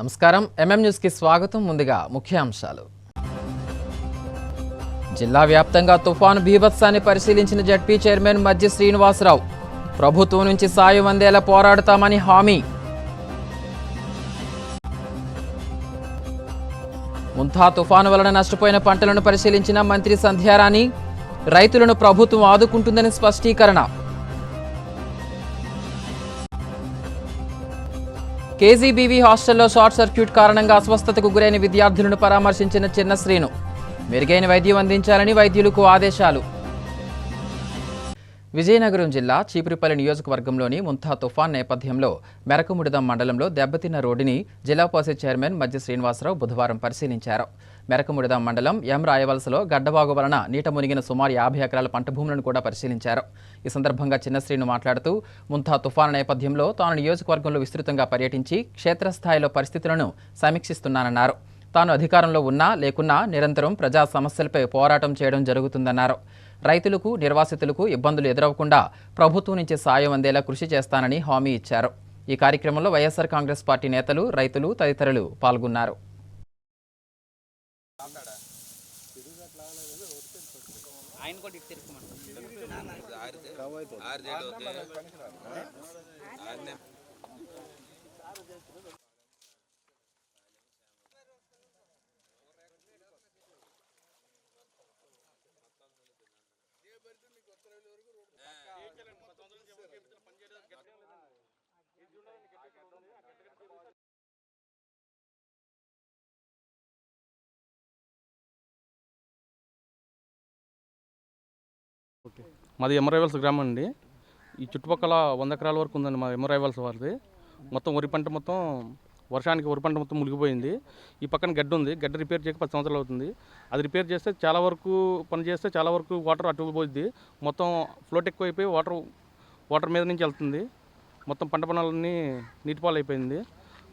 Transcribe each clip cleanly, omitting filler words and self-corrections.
నమస్కారం MM news కి స్వాగతం. ముందుగా ముఖ్యాంశాలు. జిల్లా వ్యాప్తంగా తుఫాను బీభత్సాన్ని పరిశీలించిన జడ్పీ చైర్మన్ మజ్జి శ్రీనివాసరావు. ప్రభుత్వం నుంచి సాయం అందేలా పోరాడతామని హామీ. ముంతా తుఫాను వలన నష్టపోయిన పంటలను పరిశీలించిన మంత్రి సంధ్యారాణి. రైతులను ప్రభుత్వం ఆదుకుంటుందని స్పష్టీకరణ. కేజీబీవీ హాస్టల్లో షార్ట్ సర్క్యూట్ కారణంగా అస్వస్థతకు గురైన విద్యార్థులను పరామర్శించిన చిన్న శ్రీను. మెరుగైన వైద్యం అందించాలని వైద్యులకు ఆదేశాలు. విజయనగరం జిల్లా చీపురుపల్లి నియోజకవర్గంలోని ముంతా తుఫాన్ నేపథ్యంలో మెరకముడిదం మండలంలో దెబ్బతిన్న రోడ్డుని జిల్లా పరిషత్ చైర్మన్ మజ్జి శ్రీనివాసరావు బుధవారం పరిశీలించారు. మెరకముడిదం మండలం ఎం రాయవలసలో గడ్డవాగు వలన నీట మునిగిన సుమారు 50 ఎకరాల పంట భూములను కూడా పరిశీలించారు. ఈ సందర్భంగా చిన్న శ్రీను మాట్లాడుతూ ముంతా తుఫాను నేపథ్యంలో తాను నియోజకవర్గంలో విస్తృతంగా పర్యటించి క్షేత్రస్థాయిలో పరిస్థితులను సమీక్షిస్తున్నానన్నారు. తాను అధికారంలో ఉన్నా లేకున్నా నిరంతరం ప్రజా సమస్యలపై పోరాటం చేయడం జరుగుతుందన్నారు. రైతులకు నిర్వాసితులకు ఇబ్బందులు ఎదురవకుండా ప్రభుత్వం నుంచి సాయం అందేలా కృషి చేస్తానని హామీ ఇచ్చారు. ఈ కార్యక్రమంలో వైఎస్ఆర్ కాంగ్రెస్ పార్టీ నేతలు, రైతులు తదితరులు పాల్గొన్నారు. మాది ఎమరైవల్స్ గ్రామం అండి. ఈ చుట్టుపక్కల 100 ఎకరాల వరకు ఉందండి మా ఎమరైవల్స్ వారిది. మొత్తం వరి పంట మొత్తం మునిగిపోయింది. ఈ పక్కన గడ్డ ఉంది. గడ్డ రిపేర్ చేయక 10 సంవత్సరాలు అవుతుంది. అది రిపేర్ చేస్తే చాలా వరకు వాటర్ అటు పోయింది. మొత్తం ఫ్లోట్ ఎక్కువైపోయి వాటర్ మీద నుంచి వెళ్తుంది. మొత్తం పంట పొలాలన్నీ నీటిపాలు అయిపోయింది.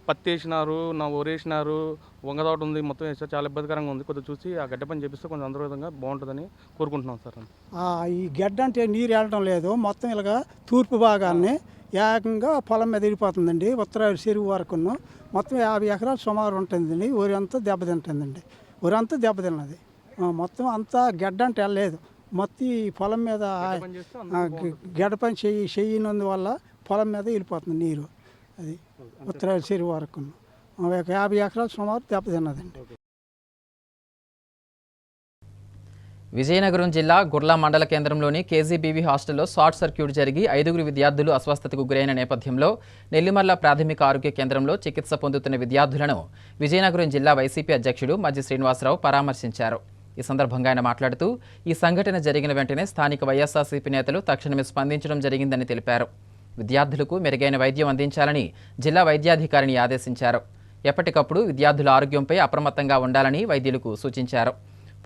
పత్తి వేసినారు, వరి వేసినారు, వంగదోట ఉంది, మొత్తం వేసారు. చాలా ఇబ్బందికరంగా ఉంది. కొద్దిగా చూసి ఆ గడ్డ పని చేపిస్తే కొంచెం అందరివిధంగా బాగుంటుందని కోరుకుంటున్నాం సార్. ఈ గడ్డ అంటే నీరు వెళ్ళడం లేదు. మొత్తం ఇలాగా తూర్పు భాగాన్ని ఏకంగా పొలం మీద వెళ్ళిపోతుందండి. ఉత్తర చెరువు వరకు మొత్తం 50 ఎకరాలు సుమారు ఉంటుందండి. వరి అంతా దెబ్బతింటుందండి. వరి అంతా దెబ్బతిన్నది. మొత్తం అంతా గడ్డ అంటే వెళ్ళలేదు. మొత్తం ఈ పొలం మీద గడ్డ పని చెయ్యినందువల్ల పొలం మీద వెళ్ళిపోతుంది నీరు. అది ఉత్తర చెరువు వరకు 50 ఎకరాలు సుమారు దెబ్బతిన్నదండి. విజయనగరం జిల్లా గుర్ల మండల కేంద్రంలోని కేజీబీవీ హాస్టల్లో షార్ట్ సర్క్యూట్ జరిగి 5 విద్యార్థులు అస్వస్థతకు గురైన నేపథ్యంలో నెల్లిమర్ల ప్రాథమిక ఆరోగ్య కేంద్రంలో చికిత్స పొందుతున్న విద్యార్థులను విజయనగరం జిల్లా వైసీపీ అధ్యక్షుడు మజ్జి శ్రీనివాసరావు పరామర్శించారు. ఈ సందర్భంగా ఆయన మాట్లాడుతూ ఈ సంఘటన జరిగిన వెంటనే స్థానిక వైఎస్ఆర్సీపీ నేతలు తక్షణమే స్పందించడం జరిగిందని తెలిపారు. విద్యార్థులకు మెరుగైన వైద్యం అందించాలని జిల్లా వైద్యాధికారిని ఆదేశించారు. ఎప్పటికప్పుడు విద్యార్థుల ఆరోగ్యంపై అప్రమత్తంగా ఉండాలని వైద్యులకు సూచించారు.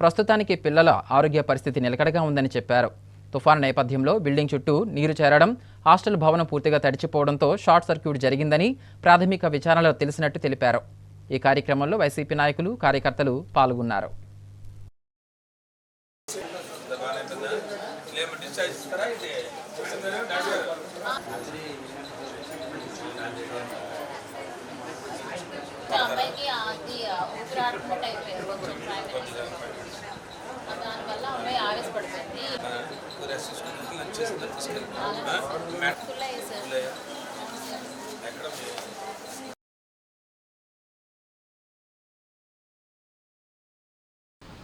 ప్రస్తుతానికి పిల్లల ఆరోగ్య పరిస్థితి నిలకడగా ఉందని చెప్పారు. తుఫాను నేపథ్యంలో బిల్డింగ్ చుట్టూ నీరు చేరడం, హాస్టల్ భవనం పూర్తిగా తడిచిపోవడంతో షార్ట్ సర్క్యూట్ జరిగిందని ప్రాథమిక విచారణలో తెలిసినట్టు తెలిపారు. ఈ కార్యక్రమంలో వైసీపీ నాయకులు, కార్యకర్తలు పాల్గొన్నారు. అబ్బాయికి అది ఊపిరాడకుండా అయిపోయారు. కొంచెం దానివల్ల అమ్మాయి ఆవేశపడిపోయింది.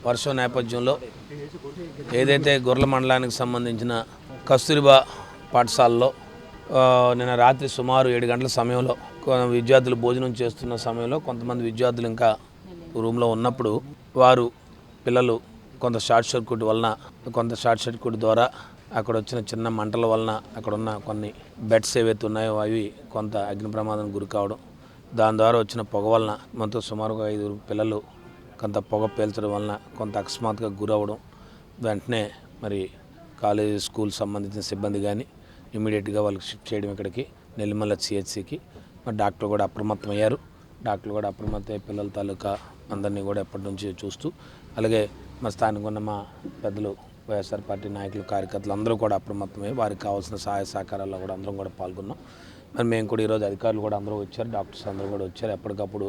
వర్షం నేపథ్యంలో ఏదైతే గొర్రెల మండలానికి సంబంధించిన కస్తూరిబా పాఠశాలలో నిన్న రాత్రి సుమారు 7 గంటల సమయంలో విద్యార్థులు భోజనం చేస్తున్న సమయంలో కొంతమంది విద్యార్థులు ఇంకా రూమ్లో ఉన్నప్పుడు పిల్లలు కొంత షార్ట్ సర్క్యూట్ ద్వారా అక్కడ వచ్చిన చిన్న మంటల వలన అక్కడ ఉన్న కొన్ని బెడ్స్ ఏవైతే ఉన్నాయో అవి కొంత అగ్ని ప్రమాదానికి గురి కావడం, దాని ద్వారా వచ్చిన పొగ వలన మొత్తం సుమారుగా 5 పిల్లలు కొంత పొగ పేల్చడం వలన కొంత అకస్మాత్తుగా గురవడం, వెంటనే మరి కాలేజీ స్కూల్ సంబంధించిన సిబ్బంది కానీ ఇమీడియట్గా వాళ్ళకి షిఫ్ట్ చేయడం ఇక్కడికి నెల్లిమల్ల సిహెచ్సికి. మరి డాక్టర్లు కూడా అప్రమత్తమయ్యారు. పిల్లల తాలూకా అందరినీ కూడా ఎప్పటి నుంచి చూస్తూ, అలాగే మా స్థానిక ఉన్న మా పెద్దలు వైఎస్ఆర్ పార్టీ నాయకులు, కార్యకర్తలు అందరూ కూడా అప్రమత్తమై వారికి కావాల్సిన సహాయ సహకారాల్లో కూడా అందరం కూడా పాల్గొన్నాం. మరి మేము కూడా ఈరోజు అధికారులు కూడా అందరూ వచ్చారు, డాక్టర్స్ అందరూ కూడా వచ్చారు. ఎప్పటికప్పుడు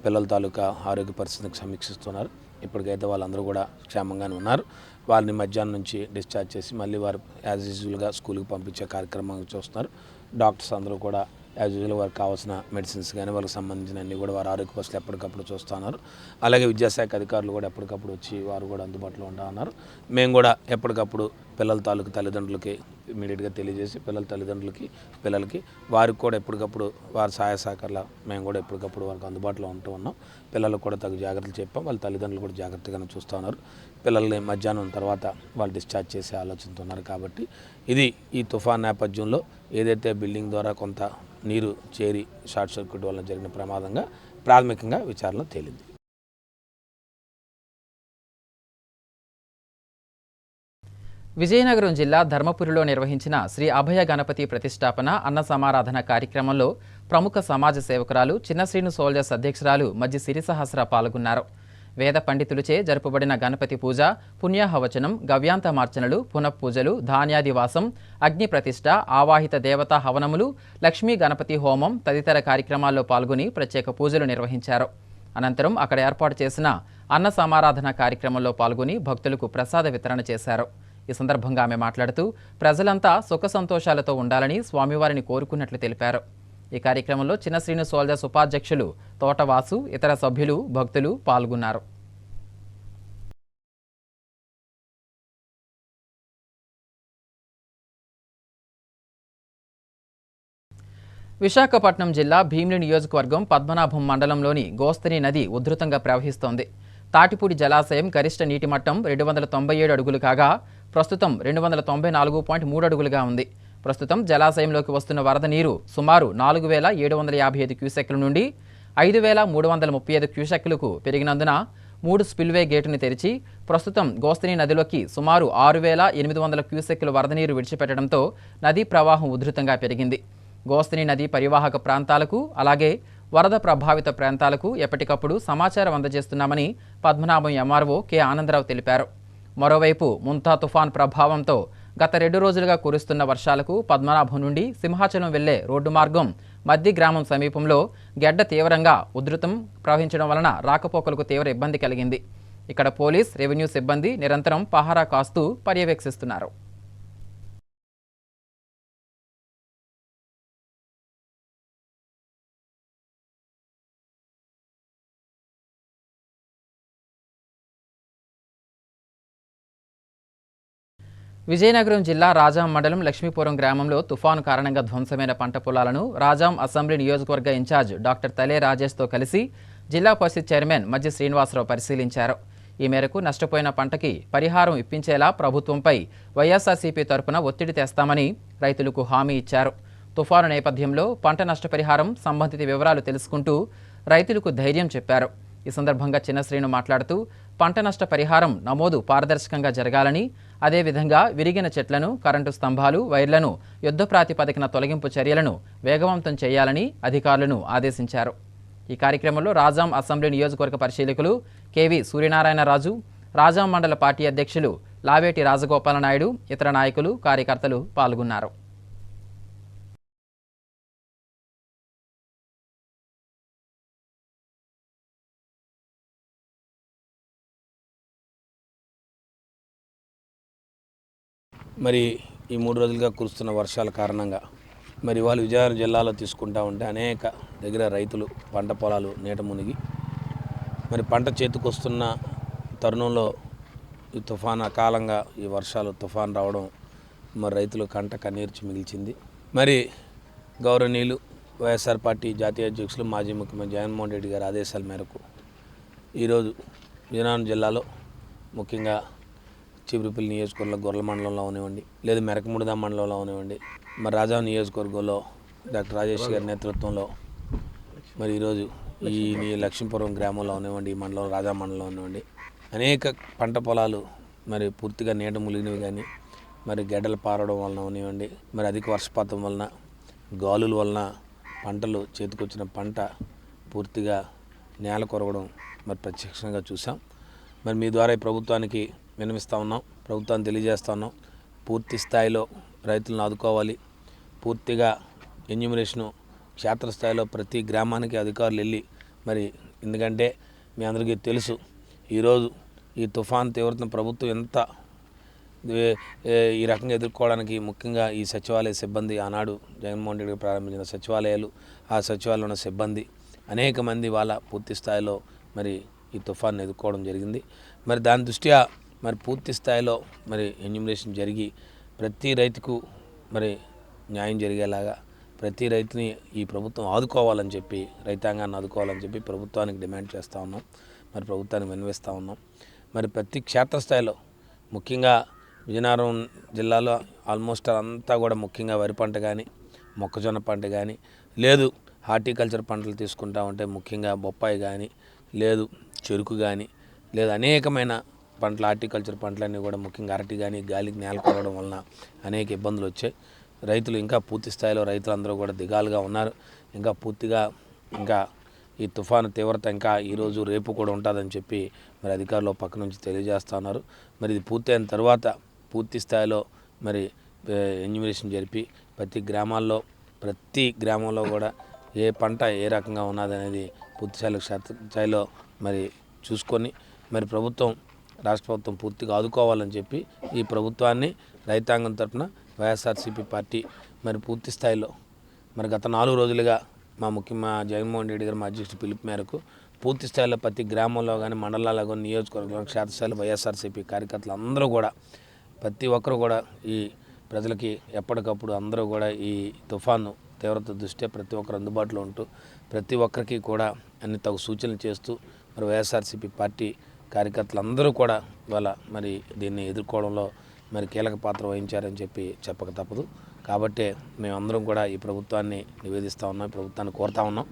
పిల్లల తాలూకా ఆరోగ్య పరిస్థితికి సమీక్షిస్తున్నారు. ఇప్పటికైతే వాళ్ళందరూ కూడా క్షేమంగానే ఉన్నారు. వారిని మధ్యాహ్నం నుంచి డిశ్చార్జ్ చేసి మళ్ళీ వారు యాజ్ యూజువల్గా స్కూల్కి పంపించే కార్యక్రమం చూస్తున్నారు. డాక్టర్స్ అందరూ కూడా యాజ్ యూజువల్ వారికి కావాల్సిన మెడిసిన్స్ కానీ వాళ్ళకి సంబంధించిన అన్ని కూడా వారు ఆరోగ్య పరిస్థితులు ఎప్పటికప్పుడు చూస్తున్నారు. అలాగే విద్యాశాఖ అధికారులు కూడా ఎప్పటికప్పుడు వచ్చి వారు కూడా అందుబాటులో ఉంటా ఉన్నారు. మేము కూడా ఎప్పటికప్పుడు పిల్లల తాలూకు తల్లిదండ్రులకి ఇమీడియట్గా తెలియజేసి పిల్లలకి వారికి కూడా ఎప్పటికప్పుడు వారి సహాయ సహకారాలు మేము కూడా ఎప్పటికప్పుడు వారికి అందుబాటులో ఉంటూ ఉన్నాం. పిల్లలకు కూడా తగు జాగ్రత్తలు చెప్పాం. వాళ్ళ తల్లిదండ్రులు కూడా జాగ్రత్తగానే చూస్తూ ఉన్నారు. పిల్లల్ని మధ్యాహ్నం తర్వాత వాళ్ళు డిశ్చార్జ్ చేసే ఆలోచనతో ఉన్నారు. కాబట్టి ఇది ఈ తుఫాన్ నేపథ్యంలో ఏదైతే బిల్డింగ్ ద్వారా కొంత నీరు చేరి షార్ట్ సర్క్యూట్ వల్ల జరిగిన ప్రమాదంగా ప్రాథమికంగా విచారణ తేలింది. విజయనగరం జిల్లా ధర్మపురిలో నిర్వహించిన శ్రీ అభయ గణపతి ప్రతిష్టాపన అన్న సమారాధన కార్యక్రమంలో ప్రముఖ సమాజ సేవకురాలు చిన్నశ్రీను సోల్జర్స్ అధ్యక్షురాలు మజ్జి సిరి సహస్ర పాల్గొన్నారు. వేద పండితులచే జరుపబడిన గణపతి పూజ, పుణ్యాహవచనం, గవ్యాంతమార్చనలు, పునఃపూజలు, ధాన్యాదివాసం, అగ్ని ప్రతిష్ఠ, ఆవాహిత దేవతా హవనములు, లక్ష్మీ గణపతి హోమం తదితర కార్యక్రమాల్లో పాల్గొని ప్రత్యేక పూజలు నిర్వహించారు. అనంతరం అక్కడ ఏర్పాటు చేసిన అన్న సమారాధన కార్యక్రమంలో పాల్గొని భక్తులకు ప్రసాద వితరణ చేశారు. ఈ సందర్భంగా ఆమె మాట్లాడుతూ ప్రజలంతా సుఖ సంతోషాలతో ఉండాలని స్వామివారిని కోరుకున్నట్లు తెలిపారు. ఈ కార్యక్రమంలో చిన్నశ్రీను సోల్జర్స్ ఉపాధ్యక్షులు తోటవాసు, ఇతర సభ్యులు, భక్తులు పాల్గొన్నారు. విశాఖపట్నం జిల్లా భీమిలి నియోజకవర్గం పద్మనాభం మండలంలోని గోస్తని నది ఉధృతంగా ప్రవహిస్తోంది. తాటిపూడి జలాశయం గరిష్ట నీటి మట్టం 297 అడుగులు కాగా ప్రస్తుతం 294.3 అడుగులుగా ఉంది. ప్రస్తుతం జలాశయంలోకి వస్తున్న వరద నీరు సుమారు 4,755 క్యూసెక్ల నుండి 5,335 క్యూసెక్లకు పెరిగినందున 3 స్పిల్వే గేటుని తెరిచి ప్రస్తుతం గోస్తని నదిలోకి సుమారు 6,800 క్యూసెక్ల వరద నీరు విడిచిపెట్టడంతో నదీ ప్రవాహం ఉధృతంగా పెరిగింది. గోస్తని నది పరివాహక ప్రాంతాలకు అలాగే వరద ప్రభావిత ప్రాంతాలకు ఎప్పటికప్పుడు సమాచారం అందజేస్తున్నామని పద్మనాభం ఎంఆర్ఓ కె ఆనందరావు తెలిపారు. మరోవైపు ముంతా తుఫాన్ ప్రభావంతో గత 2 రోజులుగా కురుస్తున్న వర్షాలకు పద్మనాభం నుండి సింహాచలం వెళ్లే రోడ్డు మార్గం మద్ది గ్రామం సమీపంలో గెడ్డ తీవ్రంగా ఉధృతం ప్రవహించడం వలన రాకపోకలకు తీవ్ర ఇబ్బంది కలిగింది. ఇక్కడ పోలీస్, రెవెన్యూ సిబ్బంది నిరంతరం పహారా కాస్తూ పర్యవేక్షిస్తున్నారు. విజయనగరం జిల్లా రాజాం మండలం లక్ష్మీపురం గ్రామంలో తుఫాను కారణంగా ధ్వంసమైన పంట పొలాలను రాజాం అసెంబ్లీ నియోజకవర్గ ఇన్ఛార్జ్ డాక్టర్ తలే రాజేష్తో కలిసి జిల్లా పరిషత్ చైర్మన్ మజ్జి శ్రీనివాసరావు పరిశీలించారు. ఈ మేరకు నష్టపోయిన పంటకి పరిహారం ఇప్పించేలా ప్రభుత్వంపై వైఎస్ఆర్సీపీ తరపున ఒత్తిడి తెస్తామని రైతులకు హామీ ఇచ్చారు. తుఫాను నేపథ్యంలో పంట నష్టపరిహారం సంబంధిత వివరాలు తెలుసుకుంటూ రైతులకు ధైర్యం చెప్పారు. ఈ సందర్భంగా చిన్నశ్రీను మాట్లాడుతూ పంట నష్ట పరిహారం నమోదు పారదర్శకంగా జరగాలని, అదేవిధంగా విరిగిన చెట్లను, కరెంటు స్తంభాలు, వైర్లను యుద్ధ ప్రాతిపదికన తొలగింపు చర్యలను వేగవంతం చేయాలని అధికారులను ఆదేశించారు. ఈ కార్యక్రమంలో రాజాం అసెంబ్లీ నియోజకవర్గ పరిశీలకులు కెవి సూర్యనారాయణరాజు, రాజాం మండల పార్టీ అధ్యక్షులు లావేటి రాజగోపాల నాయుడు, ఇతర నాయకులు, కార్యకర్తలు పాల్గొన్నారు. మరి ఈ 3 రోజులుగా కురుస్తున్న వర్షాల కారణంగా మరి వాళ్ళు విజయనగరం జిల్లాలో తీసుకుంటా ఉంటే అనేక దగ్గర రైతులు పంట పొలాలు నీట మునిగి మరి పంట చేతికొస్తున్న తరుణంలో ఈ తుఫాన్ అకాలంగా ఈ వర్షాలు తుఫాన్ రావడం మరి రైతులు కంట కన్నీర్చి మిగిల్చింది. మరి గౌరవనీయులు వైఎస్ఆర్ పార్టీ జాతీయ అధ్యక్షులు మాజీ ముఖ్యమంత్రి జగన్మోహన్ రెడ్డి గారి ఆదేశాల మేరకు ఈరోజు విజయనగరం జిల్లాలో ముఖ్యంగా చిబ్రిపల్లి నియోజకవర్గంలో గొర్రెల మండలంలో అవనివ్వండి, లేదా మెరకముడిదా మండలంలో అవనివ్వండి, మరి రాజాం నియోజకవర్గంలో డాక్టర్ రాజేష్ గారి నేతృత్వంలో మరి ఈరోజు ఈ లక్ష్మీపురం గ్రామంలో అవనివ్వండి, ఈ మండలం రాజా మండలంలో అవనివ్వండి, అనేక పంట పొలాలు మరి పూర్తిగా నీట ములిగినవి కానీ మరి గడ్డలు పారడం వలన అవనివ్వండి, మరి అధిక వర్షపాతం వలన గాలుల వలన పంటలు చేతికొచ్చిన పంట పూర్తిగా నేల కొరగడం మరి ప్రత్యక్షంగా చూసాం. మరి మీ ద్వారా ఈ ప్రభుత్వానికి విన్నవిస్తూ ఉన్నాం, ప్రభుత్వాన్ని తెలియజేస్తూ ఉన్నాం. పూర్తి స్థాయిలో రైతులను ఆదుకోవాలి, పూర్తిగా ఎన్యూమరేషను క్షేత్రస్థాయిలో ప్రతి గ్రామానికి అధికారులు వెళ్ళి మరి ఎందుకంటే మీ అందరికీ తెలుసు ఈరోజు ఈ తుఫాన్ తీవ్రతను ప్రభుత్వం ఎంత ఈ రకంగా ఎదుర్కోవడానికి ముఖ్యంగా ఈ సచివాలయ సిబ్బంది ఆనాడు జగన్మోహన్ రెడ్డి ప్రారంభించిన సచివాలయాలు ఆ సచివాలయంలో ఉన్న సిబ్బంది అనేక మంది వాళ్ళ పూర్తి స్థాయిలో మరి ఈ తుఫాన్ని ఎదుర్కోవడం జరిగింది. మరి దాని దృష్ట్యా మరి పూర్తి స్థాయిలో మరి ఎన్యూమరేషన్ జరిగి ప్రతి రైతుకు మరి న్యాయం జరిగేలాగా ప్రతి రైతుని ఈ ప్రభుత్వం ఆదుకోవాలని చెప్పి రైతాంగాన్ని ఆదుకోవాలని చెప్పి ప్రభుత్వానికి డిమాండ్ చేస్తూ ఉన్నాం. మరి ప్రభుత్వానికి విన్నవిస్తూ ఉన్నాం. మరి ప్రతి క్షేత్రస్థాయిలో ముఖ్యంగా విజయనగరం జిల్లాలో ఆల్మోస్ట్ అంతా కూడా ముఖ్యంగా వరి పంట కానీ మొక్కజొన్న పంట కానీ లేదు హార్టికల్చర్ పంటలు తీసుకుంటా ఉంటే ముఖ్యంగా బొప్పాయి కానీ లేదు చెరుకు కానీ లేదు అనేకమైన పంటలు హార్టికల్చర్ పంటలన్నీ కూడా ముఖ్యంగా అరటి కానీ గాలికి నేల కొరవడం వలన అనేక ఇబ్బందులు వచ్చాయి. రైతులు ఇంకా పూర్తి స్థాయిలో రైతులందరూ కూడా దిగాలుగా ఉన్నారు. ఇంకా పూర్తిగా ఇంకా ఈ తుఫాను తీవ్రత ఇంకా ఈరోజు రేపు కూడా ఉంటుందని చెప్పి మరి అధికారులు పక్క నుంచి తెలియజేస్తూ ఉన్నారు. మరి ఇది పూర్తయిన తర్వాత పూర్తి స్థాయిలో మరి ఎన్యూమరేషన్ జరిపి ప్రతి గ్రామంలో కూడా ఏ పంట ఏ రకంగా ఉన్నదనేది పూర్తి స్థాయిలో మరి చూసుకొని మరి రాష్ట్ర ప్రభుత్వం పూర్తిగా ఆదుకోవాలని చెప్పి ఈ ప్రభుత్వాన్ని రైతాంగం తరఫున వైఎస్ఆర్సీపీ పార్టీ మరి పూర్తి స్థాయిలో మరి గత 4 రోజులుగా మా జగన్మోహన్ రెడ్డి గారు మా అధ్యక్షుడు పిలుపు మేరకు పూర్తి స్థాయిలో ప్రతి గ్రామంలో కానీ మండలాల్లో కానీ నియోజకవర్గంలో క్షేత్రస్థాయిలో వైఎస్ఆర్సీపీ కార్యకర్తలు అందరూ కూడా ప్రతి ఒక్కరు కూడా ఈ ప్రజలకి ఎప్పటికప్పుడు అందరూ కూడా ఈ తుఫాను తీవ్రత దృష్ట్యా ప్రతి ఒక్కరు అందుబాటులో ఉంటూ ప్రతి ఒక్కరికి కూడా అన్ని తగు సూచనలు చేస్తూ మరి వైఎస్ఆర్సీపీ పార్టీ కార్యకర్తలందరూ కూడా ఇవాళ మరి దీన్ని ఎదుర్కోవడంలో మరి కీలక పాత్ర వహించారని చెప్పి చెప్పక తప్పదు. కాబట్టి మేమందరం కూడా ఈ ప్రభుత్వాన్ని నివేదిస్తూ ఉన్నాం, ప్రభుత్వాన్ని కోరుతా ఉన్నాం.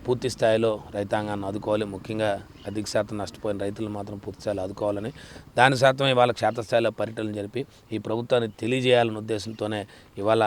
పూర్తి స్థాయిలో రైతాంగాన్ని ఆదుకోవాలి. ముఖ్యంగా అధిక శాతం నష్టపోయిన రైతులు మాత్రం పూర్తి స్థాయిలో ఆదుకోవాలని దాని శాతమే ఇవాళ క్షేత్రస్థాయిలో పర్యటనలు జరిపి ఈ ప్రభుత్వాన్ని తెలియజేయాలనే ఉద్దేశంతోనే ఇవాళ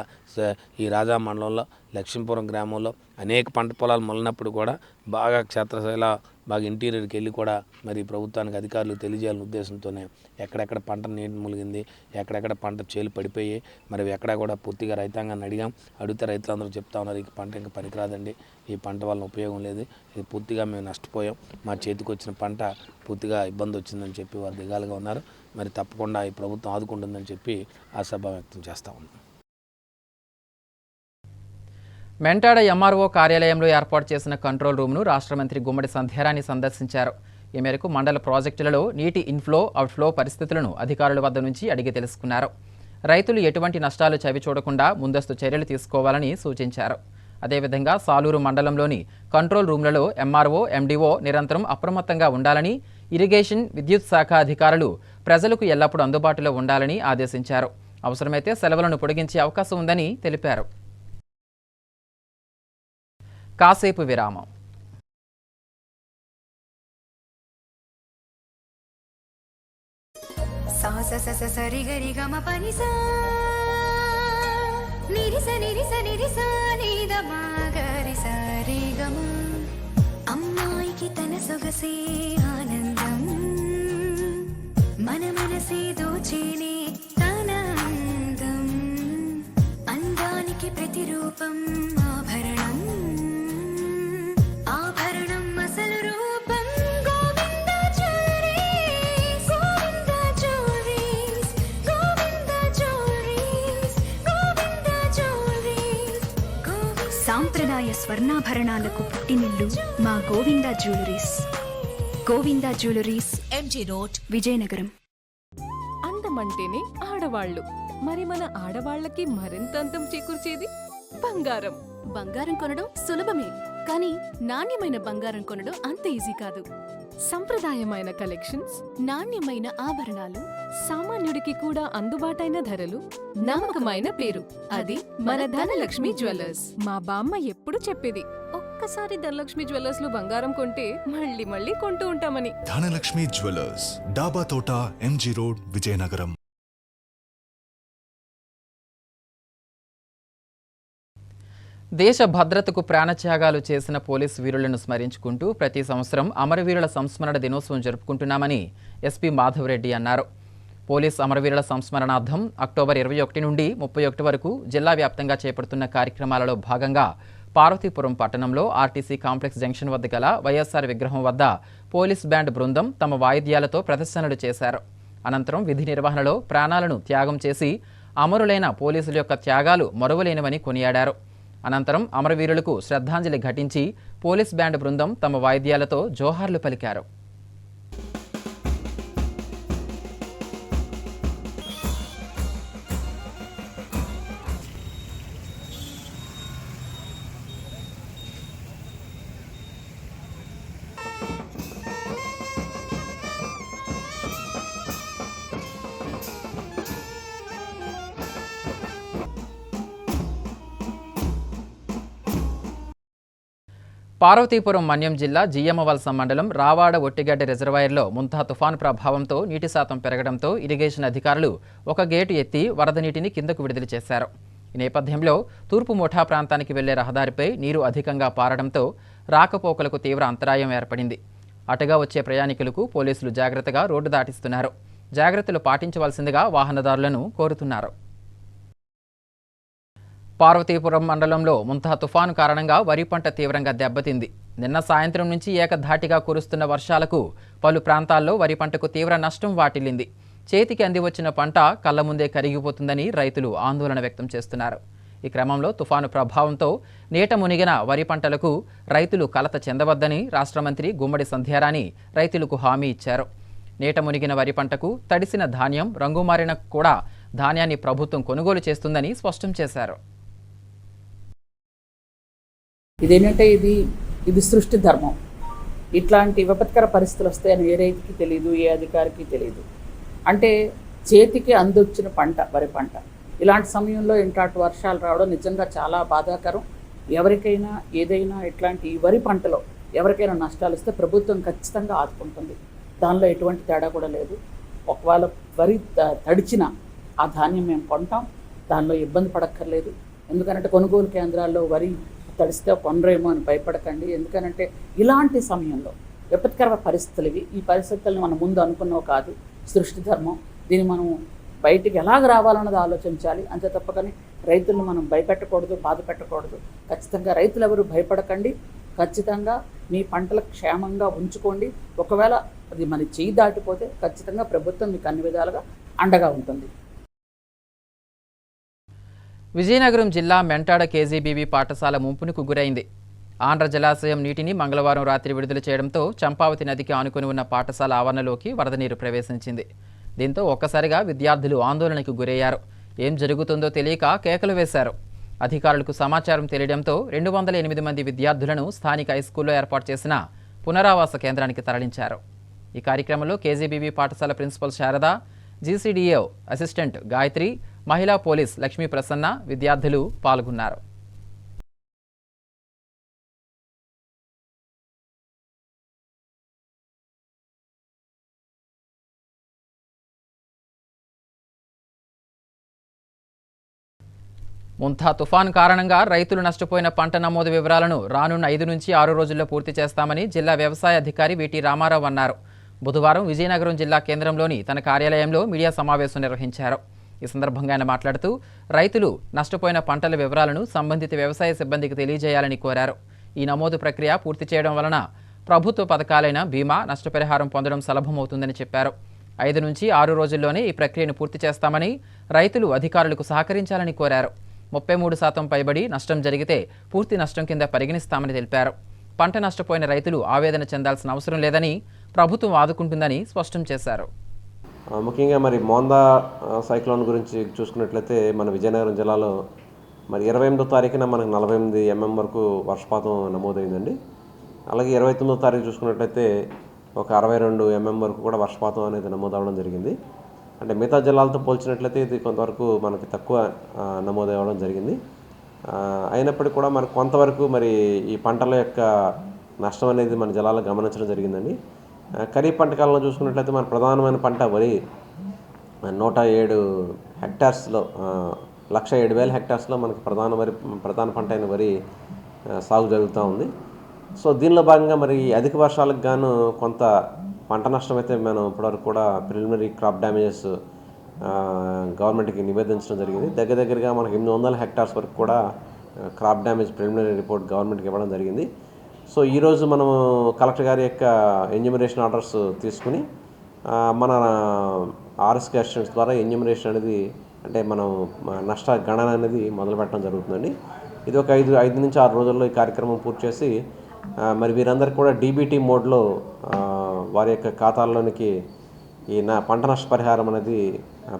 ఈ రాజా మండలంలో లక్ష్మీపురం గ్రామంలో అనేక పంట పొలాలు మొలినప్పుడు కూడా బాగా క్షేత్రస్థాయిలో బాగా ఇంటీరియర్కి వెళ్ళి కూడా మరి ప్రభుత్వానికి అధికారులు తెలియజేయాలనే ఉద్దేశంతోనే ఎక్కడెక్కడ పంట నీటి ములిగింది, ఎక్కడెక్కడ పంట చేలు పడిపోయి మరి ఎక్కడ కూడా పూర్తిగా రైతాంగాన్ని అడిగితే రైతులందరూ చెప్తా ఉన్నారు ఈ పంట ఇంకా పనికిరాదండి, ఈ పంట వలన ఉపయోగం లేదు, ఇది పూర్తిగా మేము నష్టపోయాం, మా చేతికి వచ్చిన పంట పూర్తిగా ఇబ్బంది వచ్చిందని చెప్పి వారు దిగాలుగా ఉన్నారు. మరి తప్పకుండా ఈ ప్రభుత్వం ఆదుకుంటుందని చెప్పి ఆశాభావం వ్యక్తం చేస్తూ ఉన్నాం. మెంటాడ ఎంఆర్ఓ కార్యాలయంలో ఏర్పాటు చేసిన కంట్రోల్ రూమ్ను రాష్ట్ర మంత్రి గుమ్మడి సంధ్యారాణి సందర్శించారు. ఈ మేరకు మండల ప్రాజెక్టులలో నీటి ఇన్ఫ్లో అవుట్ఫ్లో పరిస్థితులను అధికారుల వద్ద నుంచి అడిగి తెలుసుకున్నారు. రైతులు ఎటువంటి నష్టాలు చవిచూడకుండా ముందస్తు చర్యలు తీసుకోవాలని సూచించారు. అదేవిధంగా సాలూరు మండలంలోని కంట్రోల్ రూమ్లలో ఎంఆర్ఓ ఎండీఓ నిరంతరం అప్రమత్తంగా ఉండాలని, ఇరిగేషన్ విద్యుత్ శాఖ అధికారులు ప్రజలకు ఎల్లప్పుడూ అందుబాటులో ఉండాలని ఆదేశించారు. అవసరమైతే సెలవులను పొడిగించే అవకాశం ఉందని తెలిపారు. కాసేపు విరామం. అమ్మాయికి తన సొగసే ఆనందం, మన మనసే దోచేనే తన అందం, అందానికి ప్రతిరూపం ఆభరణం, ఆభరణం అసలు రూపం Govinda Jewelleries, Govinda Jewelleries, Govinda Jewelleries, Govinda Jewelleries. సాంప్రదాయ స్వర్ణాభరణాలకు పుట్టినిల్లు మా Govinda Jewelleries. Govinda Jewelleries, MG Road, Vizianagaram. అందమంటేనే ఆడవాళ్ళు, మరి మన ఆడవాళ్ళకి మరింత అందం చేకూర్చేది బంగారం. బంగారం కొనడం సులభమే, కానీ నాణ్యమైన బంగారం కొనడం అంత ఈజీ కాదు. సంప్రదాయమైన కలెక్షన్స్, నాణ్యమైన ఆభరణాలు, సామాన్యుడికి కూడా అందుబాటైన ధరలు, నమ్మకమైన పేరు, అది మన ధనలక్ష్మి జ్యువెలర్స్. మా బామ్మ ఎప్పుడు చెప్పేది, ఒక్కసారి ధనలక్ష్మి జ్యువెలర్స్ లో బంగారం కొంటే మళ్ళీ మళ్ళీ కొంటూ ఉంటామని. ధనలక్ష్మి జ్యువెలర్స్, డాబా తోట, ఎంజీ రోడ్, విజయనగరం. దేశ భద్రతకు ప్రాణత్యాగాలు చేసిన పోలీసు వీరులను స్మరించుకుంటూ ప్రతి సంవత్సరం అమరవీరుల సంస్మరణ దినోత్సవం జరుపుకుంటున్నామని ఎస్పీ మాధవరెడ్డి అన్నారు. పోలీస్ అమరవీరుల సంస్మరణార్థం అక్టోబర్ 21 నుండి 31 వరకు జిల్లా వ్యాప్తంగా చేపడుతున్న కార్యక్రమాలలో భాగంగా పార్వతీపురం పట్టణంలో ఆర్టీసీ కాంప్లెక్స్ జంక్షన్ వద్ద గల వైఎస్ఆర్ విగ్రహం వద్ద పోలీస్ బ్యాండ్ బృందం తమ వాయిద్యాలతో ప్రదర్శనలు చేశారు. అనంతరం విధి నిర్వహణలో ప్రాణాలను త్యాగం చేసి అమరులైన పోలీసుల యొక్క త్యాగాలు మరువలేనివని కొనియాడారు. అనంతరం అమరవీరులకు శ్రద్ధాంజలి ఘటించి పోలీస్ బ్యాండ్ బృందం తమ వాయిద్యాలతో జోహార్లు పలికారు. పార్వతీపురం మన్యం జిల్లా జియ్యమ్మవలస మండలం రావాడ ఒట్టిగడ్డ రిజర్వాయర్లో ముంతా తుఫాను ప్రభావంతో నీటి శాతం పెరగడంతో ఇరిగేషన్ అధికారులు ఒక గేటు ఎత్తి వరద నీటిని కిందకు విడుదల చేశారు. ఈ నేపథ్యంలో తూర్పు ముఠా ప్రాంతానికి వెళ్లే రహదారిపై నీరు అధికంగా పారడంతో రాకపోకలకు తీవ్ర అంతరాయం ఏర్పడింది. అటుగా వచ్చే ప్రయాణికులకు పోలీసులు జాగ్రత్తగా రోడ్డు దాటిస్తున్నారు. జాగ్రత్తలు పాటించవలసిందిగా వాహనదారులను కోరుతున్నారు. పార్వతీపురం మండలంలో ముంతా తుఫాను కారణంగా వరి పంట తీవ్రంగా దెబ్బతింది. నిన్న సాయంత్రం నుంచి ఏకధాటిగా కురుస్తున్న వర్షాలకు పలు ప్రాంతాల్లో వరి పంటకు తీవ్ర నష్టం వాటిల్లింది. చేతికి అంది వచ్చిన పంట కళ్ల ముందే కరిగిపోతుందని రైతులు ఆందోళన వ్యక్తం చేస్తున్నారు. ఈ క్రమంలో తుఫాను ప్రభావంతో నీట మునిగిన వరి పంటలకు రైతులు కలత చెందవద్దని రాష్ట్ర మంత్రి గుమ్మడి సంధ్యారాణి రైతులకు హామీ ఇచ్చారు. నీట మునిగిన వరి పంటకు తడిసిన ధాన్యం రంగుమారిన కూడా ధాన్యాన్ని ప్రభుత్వం కొనుగోలు చేస్తుందని స్పష్టం చేశారు. ఇదేంటంటే ఇది సృష్టి ధర్మం. ఇట్లాంటి విపత్కర పరిస్థితులు వస్తాయని ఏ రైతుకి తెలియదు, ఏ అధికారికి తెలియదు. అంటే చేతికి అందొచ్చిన పంట వరి పంట ఇలాంటి సమయంలో ఇంటాటి వర్షాలు రావడం నిజంగా చాలా బాధాకరం. ఎవరికైనా ఏదైనా ఇట్లాంటి వరి పంటలో ఎవరికైనా నష్టాలు వస్తే ప్రభుత్వం ఖచ్చితంగా ఆదుకుంటుంది. దానిలో ఎటువంటి తేడా కూడా లేదు. ఒకవేళ వరి తడిచిన ఆ ధాన్యం మేము కొంటాం, దానిలో ఇబ్బంది పడక్కర్లేదు. ఎందుకంటే కొనుగోలు కేంద్రాల్లో వరి తడిస్తే కొనరేమో అని భయపడకండి. ఎందుకనంటే ఇలాంటి సమయంలో విపత్కర పరిస్థితులు ఈ పరిస్థితులను మనం ముందు అనుకున్నావు కాదు, సృష్టి ధర్మం. దీన్ని మనం బయటికి ఎలాగ రావాలన్నది ఆలోచించాలి. అంతే తప్పకని రైతులను మనం భయపెట్టకూడదు, బాధ పెట్టకూడదు. ఖచ్చితంగా రైతులు ఎవరు భయపడకండి. ఖచ్చితంగా మీ పంటలు క్షేమంగా ఉంచుకోండి. ఒకవేళ అది మన చేయి దాటిపోతే ఖచ్చితంగా ప్రభుత్వం మీకు అన్ని విధాలుగా అండగా ఉంటుంది. విజయనగరం జిల్లా మెంటాడ కేజీబీవీ పాఠశాల ముంపునకు గురైంది. ఆంధ్ర జలాశయం నీటిని మంగళవారం రాత్రి విడుదల చేయడంతో చంపావతి నదికి ఆనుకుని ఉన్న పాఠశాల ఆవరణలోకి వరద నీరు ప్రవేశించింది. దీంతో ఒక్కసారిగా విద్యార్థులు ఆందోళనకు గురయ్యారు. ఏం జరుగుతుందో తెలియక కేకలు వేశారు. అధికారులకు సమాచారం తెలియడంతో 208 మంది విద్యార్థులను స్థానిక హైస్కూల్లో ఏర్పాటు చేసిన పునరావాస కేంద్రానికి తరలించారు. ఈ కార్యక్రమంలో కేజీబీవీ పాఠశాల ప్రిన్సిపల్ శారద, జీసీడీఏ అసిస్టెంట్ గాయత్రి, మహిళా పోలీస్ లక్ష్మీ ప్రసన్న, విద్యార్థులు పాల్గొన్నారు. ముంతా తుఫాను కారణంగా రైతులు నష్టపోయిన పంట నమోదు వివరాలను రానున్న 5 నుంచి 6 రోజుల్లో పూర్తి చేస్తామని జిల్లా వ్యవసాయ అధికారి వీటి రామారావు అన్నారు. బుధవారం విజయనగరం జిల్లా కేంద్రంలోని తన కార్యాలయంలో మీడియా సమావేశం నిర్వహించారు. ఈ సందర్భంగా ఆయన మాట్లాడుతూ రైతులు నష్టపోయిన పంటల వివరాలను సంబంధిత వ్యవసాయ సిబ్బందికి తెలియజేయాలని కోరారు. ఈ నమోదు ప్రక్రియ పూర్తి చేయడం వలన ప్రభుత్వ పథకాలైన బీమా, నష్టపరిహారం పొందడం సులభమవుతుందని చెప్పారు. 5 నుంచి 6 రోజుల్లోనే ఈ ప్రక్రియను పూర్తి చేస్తామని రైతులు అధికారులకు సహకరించాలని కోరారు. 33% పైబడి నష్టం జరిగితే పూర్తి నష్టం కింద పరిగణిస్తామని తెలిపారు. పంట నష్టపోయిన రైతులు ఆవేదన చెందాల్సిన అవసరం లేదని, ప్రభుత్వం ఆదుకుంటుందని స్పష్టం చేశారు. ముఖ్యంగా మరి మోందా సైక్లోన్ గురించి చూసుకున్నట్లయితే మన విజయనగరం జిల్లాలో మరి 28వ తారీఖున మనకు 48 mm వరకు వర్షపాతం నమోదైందండి. అలాగే 29వ తారీఖు చూసుకున్నట్లయితే ఒక 62 mm వరకు కూడా వర్షపాతం అనేది నమోదవడం జరిగింది. అంటే మిగతా జిల్లాలతో పోల్చినట్లయితే ఇది కొంతవరకు మనకి తక్కువ నమోదవడం జరిగింది. అయినప్పటికీ కూడా మనకు కొంతవరకు మరి ఈ పంటల యొక్క నష్టం అనేది మన జిల్లాలో గమనించడం జరిగిందండి. ఖరీఫ్ పంట కాలంలో చూసుకున్నట్లయితే మన ప్రధానమైన పంట వరి 107 హెక్టార్స్లో 107,000 హెక్టార్స్లో మనకి ప్రధాన పంట అయిన వరి సాగు జరుగుతూ ఉంది. సో దీనిలో భాగంగా మరి అధిక వర్షాలకు గాను కొంత పంట నష్టం అయితే మనం ఇప్పటివరకు కూడా ప్రిలిమినరీ క్రాప్ డ్యామేజెస్ గవర్నమెంట్కి నివేదించడం జరిగింది. దగ్గరగా మనకి 800 హెక్టార్స్ వరకు కూడా క్రాప్ డ్యామేజ్ ప్రిలిమినరీ రిపోర్ట్ గవర్నమెంట్కి ఇవ్వడం జరిగింది. సో ఈరోజు మనము కలెక్టర్ గారి యొక్క ఎన్యూమరేషన్ ఆర్డర్స్ తీసుకుని మన ఆర్ఎస్కే అసిస్టెంట్స్ ద్వారా ఎన్యూమరేషన్ అనేది అంటే మనం నష్ట గణన అనేది మొదలు పెట్టడం జరుగుతుందండి. ఇది ఒక 5 నుంచి 6 రోజుల్లో ఈ కార్యక్రమం పూర్తి చేసి మరి వీరందరికీ కూడా డీబీటీ మోడ్లో వారి యొక్క ఖాతాల్లోనికి ఈ పంట నష్టపరిహారం అనేది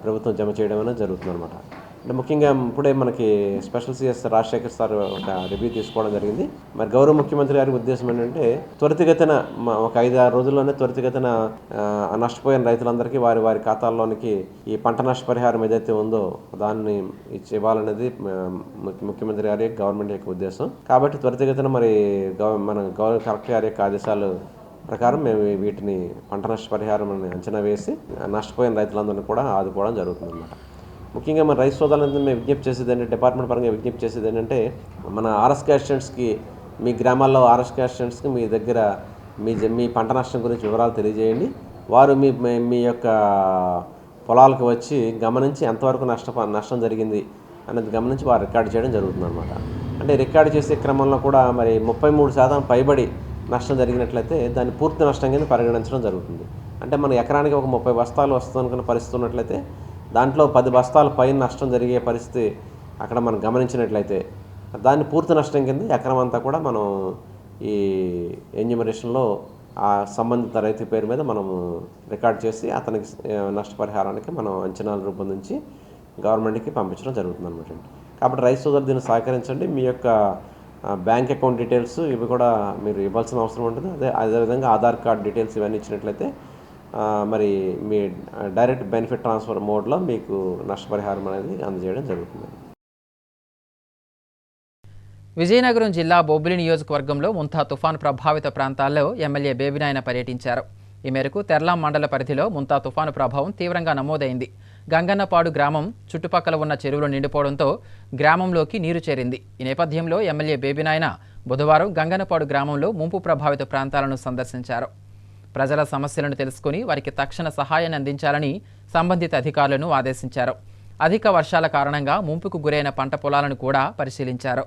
ప్రభుత్వం జమ చేయడం అనేది జరుగుతుంది అనమాట. అంటే ముఖ్యంగా ఇప్పుడే మనకి స్పెషల్ సిఎస్ రాజశేఖర్ సార్ ఒక రివ్యూ తీసుకోవడం జరిగింది. మరి గౌరవ ముఖ్యమంత్రి గారి ఉద్దేశం ఏంటంటే త్వరితగతిన ఒక 5-6 రోజుల్లోనే త్వరితగతిన నష్టపోయిన రైతులందరికీ వారి ఖాతాల్లోనికి ఈ పంట నష్టపరిహారం ఏదైతే ఉందో దాన్ని ఇవ్వాలనేది ముఖ్యమంత్రి గారి గవర్నమెంట్ యొక్క ఉద్దేశం. కాబట్టి త్వరితగతిన మరి మన గౌరవ కలెక్టర్ గారి యొక్క ఆదేశాలు ప్రకారం మేము వీటిని పంట నష్టపరిహారం అంచనా వేసి నష్టపోయిన రైతులందరినీ కూడా ఆదుకోవడం జరుగుతుందన్నమాట. ముఖ్యంగా మన రైతు సోదరులందరూ మేము విజ్ఞప్తి చేసేది ఏంటంటే డిపార్ట్మెంట్ పరంగా విజ్ఞప్తి చేసేది ఏంటంటే మన ఆర్ఎస్కే అసిస్టెంట్స్కి మీ గ్రామాల్లో ఆర్ఎస్కే అసిస్టెంట్స్కి మీ దగ్గర మీ పంట నష్టం గురించి వివరాలు తెలియజేయండి. వారు మీ యొక్క పొలాలకు వచ్చి గమనించి ఎంతవరకు నష్టం జరిగింది అనేది గమనించి వారు రికార్డు చేయడం జరుగుతుంది అనమాట. అంటే రికార్డు చేసే క్రమంలో కూడా మరి 33% పైబడి నష్టం జరిగినట్లయితే దాన్ని పూర్తి నష్టం కింద పరిగణించడం జరుగుతుంది. అంటే మన ఎకరానికి ఒక 30 బస్తాలు వస్తుందనుకున్న పరిస్థితి ఉన్నట్లయితే దాంట్లో 10 బస్తాల పైన నష్టం జరిగే పరిస్థితి అక్కడ మనం గమనించినట్లయితే దాన్ని పూర్తి నష్టం కింద ఎకరం అంతా కూడా మనం ఈ ఎన్యూమరేషన్లో ఆ సంబంధిత రైతు పేరు మీద మనము రికార్డ్ చేసి అతనికి నష్టపరిహారానికి మనం అంచనాలు రూపొందించి గవర్నమెంట్కి పంపించడం జరుగుతుంది అనమాట. కాబట్టి రైతు సోదరులు దీన్ని సహకరించండి. మీ యొక్క బ్యాంక్ అకౌంట్ డీటెయిల్స్ ఇవి కూడా మీరు ఇవ్వాల్సిన అవసరం ఉంటుంది. అదేవిధంగా ఆధార్ కార్డ్ డీటెయిల్స్ ఇవన్నీ ఇచ్చినట్లయితే మరి మీ డైరెక్ట్ బెనిఫిట్ ట్రాన్స్ఫర్ మోడ్లో మీకు నష్టపరిహారం అనేది అందజేయడం జరుగుతుంది. విజయనగరం జిల్లా బొబ్బిలి నియోజకవర్గంలో ముంతా తుఫాను ప్రభావిత ప్రాంతాల్లో ఎమ్మెల్యే బేబినాయన పర్యటించారు. ఈ మేరకు తెర్లాం మండల పరిధిలో ముంతా తుఫాను ప్రభావం తీవ్రంగా నమోదైంది. గంగన్నపాడు గ్రామం చుట్టుపక్కల ఉన్న చెరువులు నిండిపోవడంతో గ్రామంలోకి నీరు చేరింది. ఈ నేపథ్యంలో ఎమ్మెల్యే బేబినాయన బుధవారం గంగన్నపాడు గ్రామంలో ముంపు ప్రభావిత ప్రాంతాలను సందర్శించారు. ప్రజల సమస్యలను తెలుసుకుని వారికి తక్షణ సహాయాన్ని అందించాలని సంబంధిత అధికారులను ఆదేశించారు. అధిక వర్షాల కారణంగా ముంపుకు గురైన పంట పొలాలను కూడా పరిశీలించారు.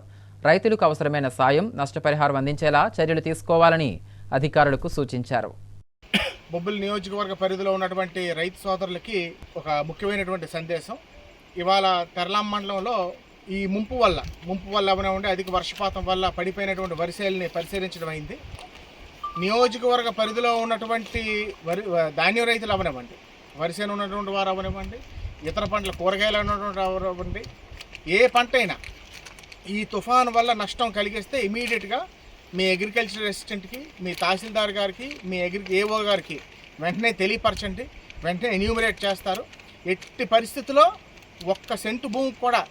రైతులకు అవసరమైన సాయం, నష్టపరిహారం అందించేలా చర్యలు తీసుకోవాలని అధికారులకు సూచించారు. బొబ్బిలి నియోజకవర్గ పరిధిలో ఉన్నటువంటి రైతు సోదరులకి ఒక ముఖ్యమైనటువంటి సందేశం. ఇవాళ తెర్లాం మండలంలో ఈ ముంపు వల్ల అవనివ్వండి, అధిక వర్షపాతం వల్ల పడిపోయినటువంటి వరిసేల్ని పరిశీలించడం అయింది. నియోజకవర్గ పరిధిలో ఉన్నటువంటి ధాన్యం రైతులు అవనివ్వండి, వరిసేను ఉన్నటువంటి వారు అవనివ్వండి, ఇతర పంటల కూరగాయలు ఉన్నటువంటి అవనివ్వండి, ఏ పంట అయినా ఈ తుఫాను వల్ల నష్టం కలిగిస్తే ఇమీడియట్గా మీ అగ్రికల్చర్ అసిస్టెంట్కి, మీ తహసీల్దార్ గారికి, మీ ఏఓ గారికి వెంటనే తెలియపరచండి. వెంటనే ఎన్యూమరేట్ చేస్తారు. ఎట్టి పరిస్థితుల్లో 1 సెంటు భూమికి కూడా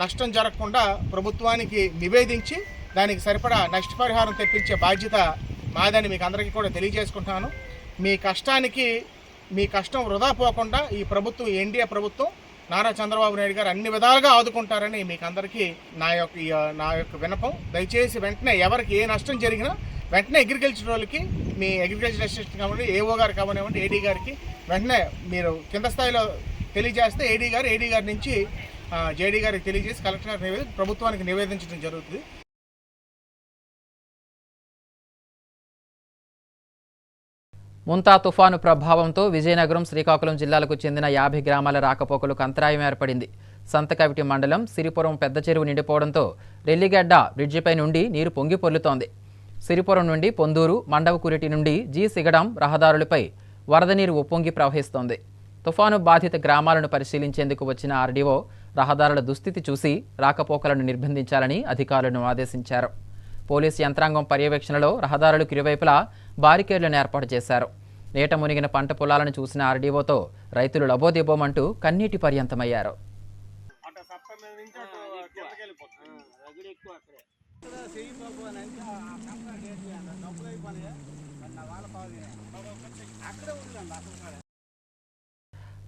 నష్టం జరగకుండా ప్రభుత్వానికి నివేదించి దానికి సరిపడా నష్టపరిహారం తెప్పించే బాధ్యత మాదని మీకు అందరికీ కూడా తెలియజేసుకుంటున్నాను. మీ కష్టం వృధా పోకుండా ఈ ప్రభుత్వం, ఎన్డీఏ ప్రభుత్వం, నారా చంద్రబాబు నాయుడు గారు అన్ని విధాలుగా ఆదుకుంటారని మీకు అందరికీ నా యొక్క విన్నపం. దయచేసి వెంటనే ఎవరికి ఏ నష్టం జరిగినా వెంటనే అగ్రికల్చర్ వాళ్ళకి, మీ అగ్రికల్చర్ అసిస్టెంట్ కానివ్వండి, ఏఓ గారు కానివ్వండి, ఏడీ గారికి వెంటనే మీరు కింద స్థాయిలో తెలియజేస్తే ఏడీ గారి నుంచి జేడీ గారికి తెలియజేసి కలెక్టర్ గారికి ప్రభుత్వానికి నివేదించడం జరుగుతుంది. ముంతా తుఫాను ప్రభావంతో విజయనగరం, శ్రీకాకుళం జిల్లాలకు చెందిన 50 గ్రామాల రాకపోకలకు అంతరాయం ఏర్పడింది. సంతకవిటి మండలం సిరిపురం పెద్ద చెరువు నిండిపోవడంతో రెల్లిగడ్డ బ్రిడ్జిపై నుండి నీరు పొంగి పొర్లుతోంది. సిరిపురం నుండి పొందూరు, మండవకురిటి నుండి సిగడం రహదారులపై వరద నీరు ఉప్పొంగి ప్రవహిస్తోంది. తుఫాను బాధిత గ్రామాలను పరిశీలించేందుకు వచ్చిన ఆర్డీఓ రహదారుల దుస్థితి చూసి రాకపోకలను నిర్బంధించాలని అధికారులను ఆదేశించారు. పోలీసు యంత్రాంగం పర్యవేక్షణలో రహదారులకు ఇరువైపులా బారికేడ్లను ఏర్పాటు చేశారు. నీట మునిగిన పంట పొలాలను చూసిన ఆర్డీఓతో రైతులు లబోదిబోమంటూ కన్నీటి పర్యంతమయ్యారు.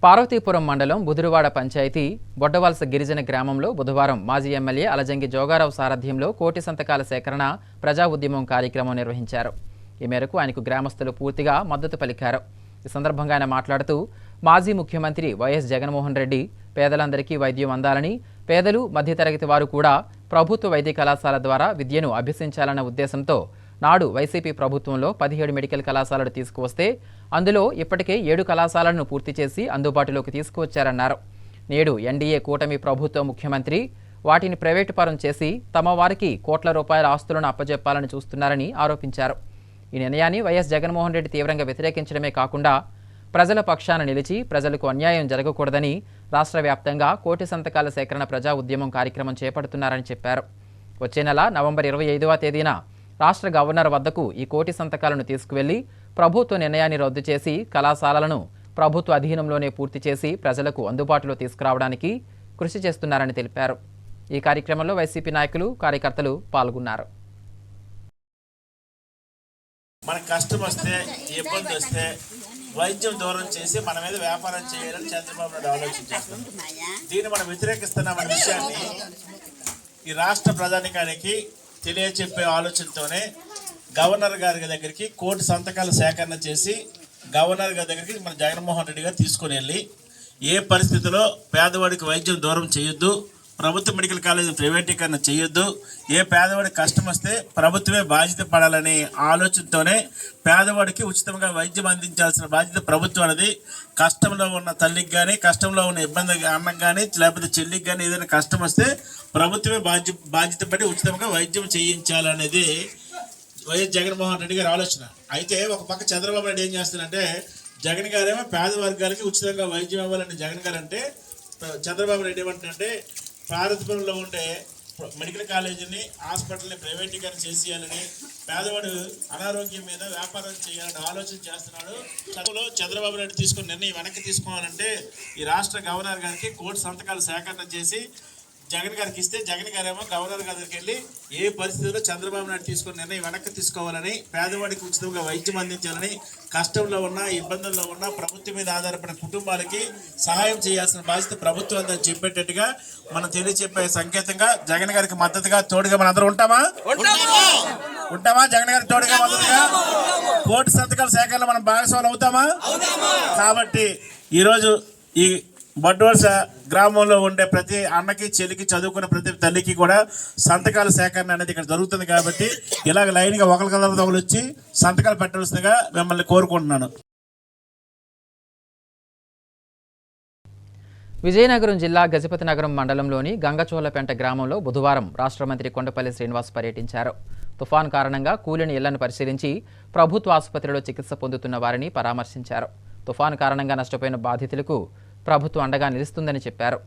పార్వతీపురం మండలం బుదురువాడ పంచాయతీ బొడ్డవలస గిరిజన గ్రామంలో బుధవారం మాజీ ఎమ్మెల్యే అలజంగి జోగారావు సారథ్యంలో కోటి సంతకాల సేకరణ ప్రజా ఉద్యమం కార్యక్రమం నిర్వహించారు. ఈ మేరకు ఆయనకు గ్రామస్తులు పూర్తిగా మద్దతు పలికారు. ఈ సందర్భంగా ఆయన మాట్లాడుతూ మాజీ ముఖ్యమంత్రి వైఎస్ జగన్మోహన్ రెడ్డి పేదలందరికీ వైద్యం అందాలని, పేదలు మధ్యతరగతి వారు కూడా ప్రభుత్వ వైద్య కళాశాల ద్వారా విద్యను అభ్యసించాలన్న ఉద్దేశంతో నాడు వైసీపీ ప్రభుత్వంలో 17 మెడికల్ కళాశాలలు తీసుకువస్తే అందులో ఇప్పటికే 7 కళాశాలలను పూర్తి చేసి అందుబాటులోకి తీసుకువచ్చారన్నారు. నేడు ఎన్డీఏ కూటమి ప్రభుత్వ ముఖ్యమంత్రి వాటిని ప్రైవేటు పరం చేసి తమ వారికి కోట్ల రూపాయల ఆస్తులను అప్పజెప్పాలని చూస్తున్నారని ఆరోపించారు. ఈ నిర్ణయాన్ని వైఎస్ జగన్మోహన్ రెడ్డి తీవ్రంగా వ్యతిరేకించడమే కాకుండా ప్రజల పక్షాన నిలిచి ప్రజలకు అన్యాయం జరగకూడదని రాష్ట్ర వ్యాప్తంగా 1 కోటి సంతకాల సేకరణ ప్రజా ఉద్యమం కార్యక్రమం చేపడుతున్నారని చెప్పారు. వచ్చే నెల నవంబర్ 25వ తేదీన రాష్ట్ర గవర్నర్ వద్దకు ఈ 1 కోటి సంతకాలను తీసుకువెళ్లి ప్రభుత్వ నిర్ణయాన్ని రద్దు చేసి కళాశాలలను ప్రభుత్వ అధీనంలోనే పూర్తి చేసి ప్రజలకు అందుబాటులో తీసుకురావడానికి కృషి చేస్తున్నారని తెలిపారు. ఈ కార్యక్రమంలో వైసీపీ నాయకులు, కార్యకర్తలు పాల్గొన్నారు. మన కష్టం వస్తే, ఇబ్బంది వస్తే వైద్యం దూరం చేసి మన మీద వ్యాపారం చేయాలని చంద్రబాబు నాయుడు ఆలోచించేస్తాం. దీన్ని మనం వ్యతిరేకిస్తున్నామనే విషయాన్ని ఈ రాష్ట్ర ప్రధానికానికి తెలియచెప్పే ఆలోచనతోనే గవర్నర్ గారి దగ్గరికి 1 కోటి సంతకాల సేకరణ చేసి గవర్నర్ గారి దగ్గరికి మన జగన్మోహన్ రెడ్డి గారు తీసుకుని వెళ్ళి ఏ పరిస్థితిలో పేదవాడికి వైద్యం దూరం చేయొద్దు, ప్రభుత్వ మెడికల్ కాలేజీ ప్రైవేటీకరణ చేయొద్దు, ఏ పేదవాడికి కష్టం వస్తే ప్రభుత్వమే బాధ్యత పడాలనే ఆలోచనతోనే పేదవాడికి ఉచితంగా వైద్యం అందించాల్సిన బాధ్యత ప్రభుత్వం అనేది. కష్టంలో ఉన్న తల్లికి కానీ, కష్టంలో ఉన్న ఇబ్బంది అన్నకు కానీ, లేకపోతే చెల్లికి కానీ ఏదైనా కష్టం వస్తే ప్రభుత్వమే బాధ్యత పడి ఉచితంగా వైద్యం చేయించాలనేది వైఎస్ జగన్మోహన్ రెడ్డి గారి ఆలోచన. అయితే ఒక పక్క చంద్రబాబు నాయుడు ఏం చేస్తారంటే, జగన్ గారేమో పేద వర్గాలకి ఉచితంగా వైద్యం ఇవ్వాలని జగన్ గారు అంటే, చంద్రబాబు నాయుడు ఏమంటారంటే పార్వతీపురంలో ఉండే మెడికల్ కాలేజీని, హాస్పిటల్ని ప్రైవేటీకరణ చేసేయాలని, పేదవాడు అనారోగ్యం మీద వ్యాపారం చేయాలని ఆలోచన చేస్తున్నాడు. చంద్రబాబు నాయుడు తీసుకున్న నిర్ణయం వెనక్కి తీసుకోవాలంటే ఈ రాష్ట్ర గవర్నర్ గారికి 1 కోటి సంతకాలు సేకరణ చేసి జగన్ గారికి ఇస్తే, జగన్ గారేమో గవర్నర్ గారి దగ్గరికి వెళ్ళి ఏ పరిస్థితుల్లో చంద్రబాబు నాయుడు తీసుకున్న నిర్ణయం వెనక్కి తీసుకోవాలని, పేదవాడికి ఉచితంగా వైద్యం అందించాలని, కష్టంలో ఉన్న, ఇబ్బందుల్లో ఉన్న, ప్రభుత్వం మీద ఆధారపడిన కుటుంబాలకి సహాయం చేయాల్సిన బాధ్యత ప్రభుత్వం అని చెప్పేటట్టుగా మనం తెలియచెప్పే సంకేతంగా జగన్ గారికి మద్దతుగా, తోడుగా మన అందరూ ఉంటామా? జగన్ గారికి తోడుగా, మద్దతుగా 1 కోటి సంతకాల సేకరణ మనం భాగస్వాములు అవుతామా? కాబట్టి ఈరోజు ఈ బొడ్డవలస గ్రామంలో ఉండే ప్రతి అన్నకి, చెల్లికి, చదువుకున్న ప్రతి తల్లికి కూడా సంతకాల సేకరణ అనేది ఇక్కడ జరుగుతుంది. కాబట్టి ఇలాగ లైన్గా ఒకరికొకరు వచ్చి సంతకాలు పెట్టవలసిందిగా మిమ్మల్ని కోరుకుంటున్నాను. విజయనగరం జిల్లా గజపతినగరం మండలంలోని గంగచోలపెంట గ్రామంలో బుధవారం రాష్ట్ర మంత్రి కొండపల్లి శ్రీనివాస్ పర్యటించారు. తుఫాన్ కారణంగా కూలిన ఇళ్లను పరిశీలించి ప్రభుత్వ ఆసుపత్రిలో చికిత్స పొందుతున్న వారిని పరామర్శించారు. తుఫాన్ కారణంగా నష్టపోయిన బాధితులకు ప్రభుత్వం అండగా నిలుస్తుందని చెప్పారు.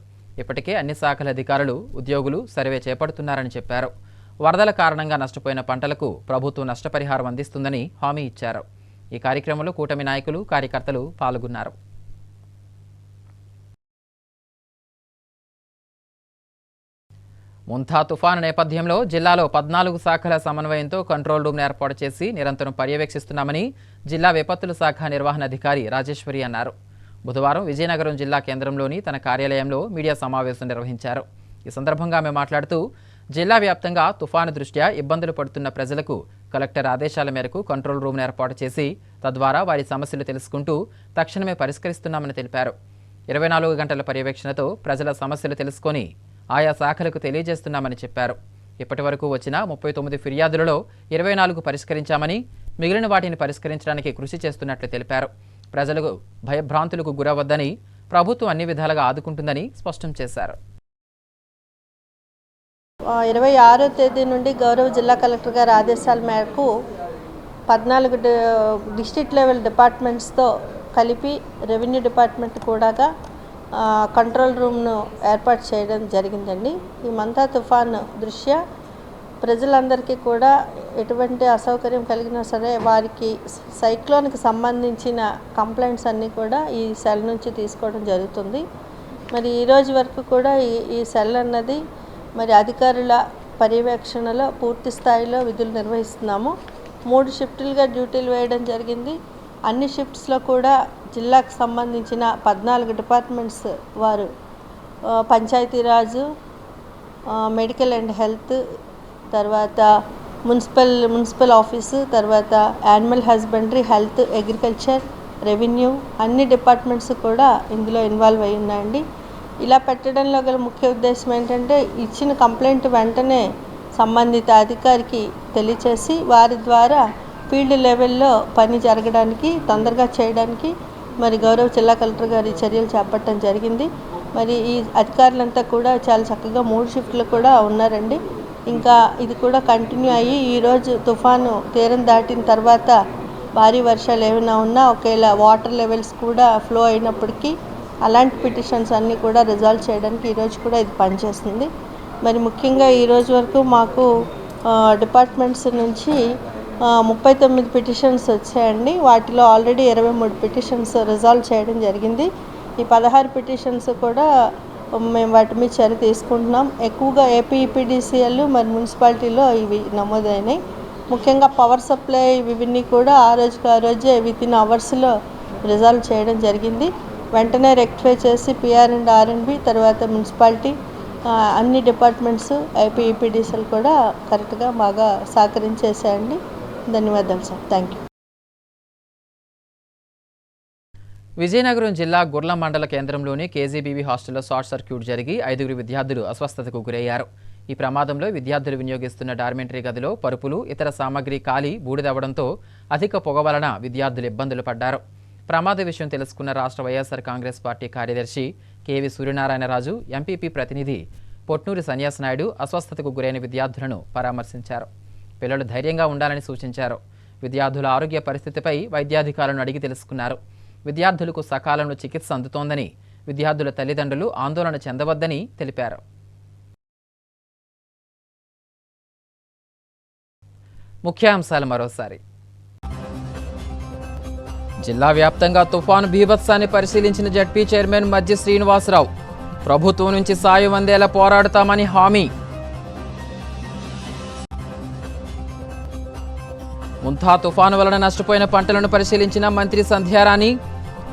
ఇప్పటికే అన్ని శాఖల అధికారులు, ఉద్యోగులు సర్వే చేపడుతున్నారని చెప్పారు. వరదల కారణంగా నష్టపోయిన పంటలకు ప్రభుత్వం నష్టపరిహారం అందిస్తుందని హామీ ఇచ్చారు. ఈ కార్యక్రమంలో కూటమి నాయకులు, కార్యకర్తలు పాల్గొన్నారు. ముంతా తుఫాను నేపథ్యంలో జిల్లాలో 14 శాఖల సమన్వయంతో కంట్రోల్ రూమ్ ఏర్పాటు చేసి నిరంతరం పర్యవేక్షిస్తున్నామని జిల్లా విపత్తుల శాఖ నిర్వహణ అధికారి రాజేశ్వరి అన్నారు. బుధవారం విజయనగరం జిల్లా కేంద్రంలోని తన కార్యాలయంలో మీడియా సమావేశం నిర్వహించారు. ఈ సందర్భంగా ఆమె మాట్లాడుతూ, జిల్లా వ్యాప్తంగా తుఫాను దృష్ట్యా ఇబ్బందులు పడుతున్న ప్రజలకు కలెక్టర్ ఆదేశాల మేరకు కంట్రోల్ రూమ్ను ఏర్పాటు చేసి తద్వారా వారి సమస్యలు తెలుసుకుంటూ తక్షణమే పరిష్కరిస్తున్నామని తెలిపారు. 24 గంటల పర్యవేక్షణతో ప్రజల సమస్యలు తెలుసుకొని ఆయా శాఖలకు తెలియజేస్తున్నామని చెప్పారు. ఇప్పటి వరకు వచ్చిన 39 ఫిర్యాదులలో 24 పరిష్కరించామని, మిగిలిన వాటిని పరిష్కరించడానికి కృషి చేస్తున్నట్లు తెలిపారు. ప్రజలకు భయభ్రాంతులకు గురవద్దని, ప్రభుత్వం అన్ని విధాలుగా ఆదుకుంటుందని స్పష్టం చేశారు. 26వ తేదీ నుండి గౌరవ జిల్లా కలెక్టర్ గారి ఆదేశాల మేరకు 14 డిస్ట్రిక్ట్ లెవెల్ డిపార్ట్మెంట్స్తో కలిపి రెవెన్యూ డిపార్ట్మెంట్ కూడా కంట్రోల్ రూమ్ను ఏర్పాటు చేయడం జరిగిందండి. ఈ మంతా తుఫాను దృష్ట్యా ప్రజలందరికీ కూడా ఎటువంటి అసౌకర్యం కలిగినా సరే వారికి సైక్లోన్కి సంబంధించిన కంప్లైంట్స్ అన్నీ కూడా ఈ సెల్ నుంచి తీసుకోవడం జరుగుతుంది. మరి ఈరోజు వరకు కూడా ఈ సెల్ అన్నది మరి అధికారుల పర్యవేక్షణలో పూర్తి స్థాయిలో విధులు నిర్వహిస్తున్నాము. 3 షిఫ్టులుగా డ్యూటీలు వేయడం జరిగింది. అన్ని షిఫ్ట్స్లో కూడా జిల్లాకు సంబంధించిన 14 డిపార్ట్మెంట్స్ వారు పంచాయతీరాజు, మెడికల్ అండ్ హెల్త్, తర్వాత మున్సిపల్ ఆఫీసు, తర్వాత animal husbandry, health, agriculture, revenue అన్ని డిపార్ట్మెంట్స్ కూడా ఇందులో ఇన్వాల్వ్ అయి ఉన్నాయండి. ఇలా పెట్టడంలో గల ముఖ్య ఉద్దేశం ఏంటంటే ఇచ్చిన కంప్లైంట్ వెంటనే సంబంధిత అధికారికి తెలియచేసి వారి ద్వారా ఫీల్డ్ లెవెల్లో పని జరగడానికి తొందరగా చేయడానికి మరి గౌరవ జిల్లా కలెక్టర్ గారి చర్యలు చేపట్టడం జరిగింది. మరి ఈ అధికారులంతా కూడా చాలా చక్కగా 3 షిఫ్ట్లు కూడా ఉన్నారండి. ఇంకా ఇది కూడా కంటిన్యూ అయ్యి ఈరోజు తుఫాను తీరం దాటిన తర్వాత భారీ వర్షాలు ఏమైనా ఉన్నా ఒకవేళ వాటర్ లెవెల్స్ కూడా ఫ్లో అయినప్పటికీ అలాంటి పిటిషన్స్ అన్నీ కూడా రిజాల్వ్ చేయడానికి ఈరోజు కూడా ఇది పనిచేస్తుంది. మరి ముఖ్యంగా ఈరోజు వరకు మాకు డిపార్ట్మెంట్స్ నుంచి 39 పిటిషన్స్ వచ్చాయండి. వాటిలో ఆల్రెడీ 23 పిటిషన్స్ రిజాల్వ్ చేయడం జరిగింది. ఈ 16 పిటిషన్స్ కూడా మేము వాటి మీద చర్య తీసుకుంటున్నాం. ఎక్కువగా ఏపీఈపీడీసీఎల్ మరి మున్సిపాలిటీలో ఇవి నమోదైనాయి. ముఖ్యంగా పవర్ సప్లై ఇవన్నీ కూడా ఆ రోజే వితిన్ అవర్స్లో రిజాల్వ్ చేయడం జరిగింది. వెంటనే రెక్టిఫై చేసి పిఆర్ అండ్ ఆర్ఎండ్బి తర్వాత మున్సిపాలిటీ అన్ని డిపార్ట్మెంట్స్ ఏపీఈపీడీసీఎల్ కూడా కరెక్ట్గా బాగా సహకరించేసాయండి. ధన్యవాదాలు సార్. Thank you. విజయనగరం జిల్లా గుర్ల మండల కేంద్రంలోని కేజీబీవీ హాస్టల్లో షార్ట్ సర్క్యూట్ జరిగి 5 విద్యార్థులు అస్వస్థతకు గురయ్యారు. ఈ ప్రమాదంలో విద్యార్థులు వినియోగిస్తున్న డార్మెంటరీ గదిలో పరుపులు ఇతర సామాగ్రి కాలి బూడిదవ్వడంతో అధిక పొగ వలన విద్యార్థులు ఇబ్బందులు పడ్డారు. ప్రమాద విషయం తెలుసుకున్న రాష్ట్ర వైఎస్ఆర్ కాంగ్రెస్ పార్టీ కార్యదర్శి కేవి సూర్యనారాయణరాజు, ఎంపీపీ ప్రతినిధి పొట్నూరి సన్యాసనాయుడు అస్వస్థతకు గురైన విద్యార్థులను పరామర్శించారు. పిల్లలు ధైర్యంగా ఉండాలని సూచించారు. విద్యార్థుల ఆరోగ్య పరిస్థితిపై వైద్యాధికారులను అడిగి తెలుసుకున్నారు. విద్యార్థులకు సకాలంలో చికిత్స అందుతోందని, విద్యార్థుల తల్లిదండ్రులు ఆందోళన చెందవద్దని తెలిపారు. ముఖ్యాంశాలు మరోసారి. జిల్లా వ్యాప్తంగా తుఫాను బీభత్సాన్ని పరిశీలించిన జడ్పీ చైర్మన్ మజ్జి శ్రీనివాసరావు. ప్రభుత్వం నుంచి సాయం అందేలా పోరాడతామని హామీ. ముంతా తుఫాను వలన నష్టపోయిన పంటలను పరిశీలించిన మంత్రి సంధ్యారాణి.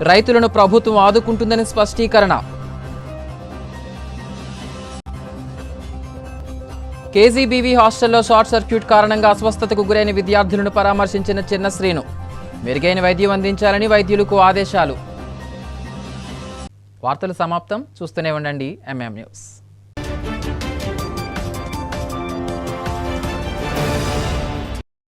రైతులను ప్రభుత్వం ఆదుకుంటుందని స్పష్టీకరణ. కేజీబీవీ హాస్టల్లో షార్ట్ సర్క్యూట్ కారణంగా అస్వస్థతకు గురైన విద్యార్థులను పరామర్శించిన చిన్న శ్రీను. మెరుగైన వైద్యం అందించాలని వైద్యులకు ఆదేశాలు. వార్తలు సమాప్తం. చూస్తూనే ఉండండి ఎంఎం న్యూస్.